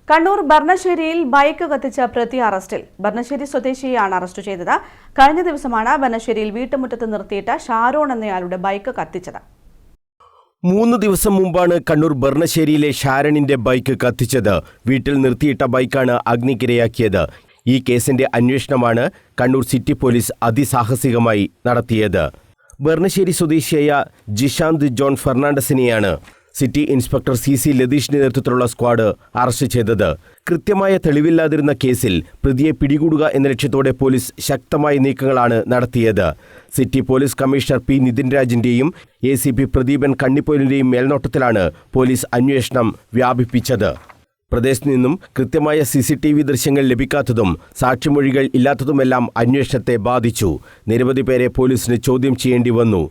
Kannur ബർണശ്ശേരിയിൽ bike കത്തിച്ച പ്രതി അറസ്റ്റിൽ. ബർണശ്ശേരി സ്വദേശിയെയാണ് അറസ്റ്റ് ചെയ്തത്. കഴിഞ്ഞ ദിവസമാണ് ബർണശ്ശേരിയിൽ വീട്ടുമുറ്റത്ത് നിർത്തിയിട്ട ഷാരോൺ എന്നയാളുടെ ബൈക്ക് കത്തിച്ചത്. 3 ദിവസം മുമ്പാണ് കണ്ണൂർ ബർണശ്ശേരിയിലെ ഷാരണിന്റെ ബൈക്ക് കത്തിച്ചത്. വീട്ടിൽ നിർത്തിയിട്ട ബൈക്കാണ് അഗ്നിക്കിരയാക്കിയത്. ഈ കേസിന്റെ അന്വേഷണമാണ് കണ്ണൂർ സിറ്റി പോലീസ് അതിസാഹസികമായി നടത്തിയത്. ബർണശ്ശേരി സ്വദേശിയായ ജിഷാന്ത് ജോൺ ഫെർണാണ്ടസിനെയാണ് സിറ്റി ഇൻസ്പെക്ടർ CC ലതീഷിന്റെ നേതൃത്വത്തിലുള്ള സ്ക്വാഡ് അറസ്റ്റ് ചെയ്തത്. കൃത്യമായ തെളിവില്ലാതിരുന്ന കേസിൽ പ്രതിയെ പിടികൂടുക എന്ന ലക്ഷ്യത്തോടെ പോലീസ് ശക്തമായ നീക്കങ്ങളാണ് നടത്തിയത്. City police commissioner P. Nithin രാജിന്റെയും ACP പ്രദീപൻ കണ്ണിപ്പോലിന്റെയും മേൽനോട്ടത്തിലാണ് പോലീസ് അന്വേഷണം വ്യാപിപ്പിച്ചത്. പ്രദേശത്തു നിന്നും കൃത്യമായ CCTV ദൃശ്യങ്ങൾ ലഭിക്കാത്തതും സാക്ഷിമൊഴികൾ ഇല്ലാത്തതുമെല്ലാം അന്വേഷണത്തെ ബാധിച്ചു. നിരവധി പേരെ പോലീസിന് ചോദ്യം ചെയ്യേണ്ടി വന്നു.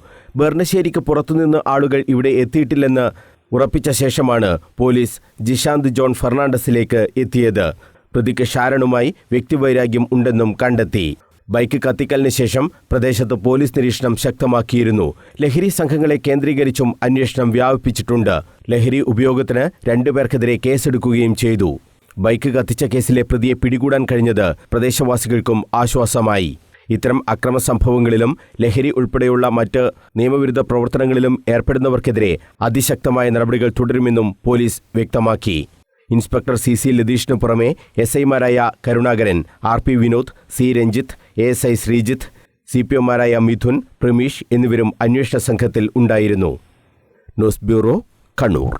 ബർണശ്ശേരിക്ക് പുറത്തുനിന്ന് ആളുകൾ ഇവിടെ എത്തിയിട്ടില്ലെന്ന് ഉറപ്പിച്ച ശേഷമാണ് പോലീസ് ജിഷാന്ത് ജോൺ ഫെർണാണ്ടസിലേക്ക് എത്തിയത്. പ്രതിക്ക് ഷാരണുമായി വ്യക്തിവൈരാഗ്യം ഉണ്ടെന്നും കണ്ടെത്തി. ബൈക്ക് കത്തിക്കലിന് ശേഷം പ്രദേശത്ത് പോലീസ് നിരീക്ഷണം ശക്തമാക്കിയിരുന്നു. ലഹരി സംഘങ്ങളെ കേന്ദ്രീകരിച്ചും അന്വേഷണം വ്യാപിപ്പിച്ചിട്ടുണ്ട്. ലഹരി ഉപയോഗത്തിന് 2 പേർക്കെതിരെ കേസെടുക്കുകയും ചെയ്തു. ബൈക്ക് കത്തിച്ച കേസിലെ പ്രതിയെ പിടികൂടാൻ കഴിഞ്ഞത് പ്രദേശവാസികൾക്കും ആശ്വാസമായി. ഇത്തരം അക്രമ സംഭവങ്ങളിലും ലഹരി ഉൾപ്പെടെയുള്ള മറ്റ് നിയമവിരുദ്ധ പ്രവർത്തനങ്ങളിലും ഏർപ്പെടുന്നവർക്കെതിരെ അതിശക്തമായ നടപടികൾ തുടരുമെന്നും പോലീസ് വ്യക്തമാക്കി. ഇൻസ്പെക്ടർ CC ലതീഷിനു പുറമെ SIമാരായ Karunakaran, RP Vinod, C Ranjith, ASI Sreejith, CPOമാരായ Mithun, Prameesh എന്നിവരും അന്വേഷണ സംഘത്തിൽ ഉണ്ടായിരുന്നു. News bureau, Kannur.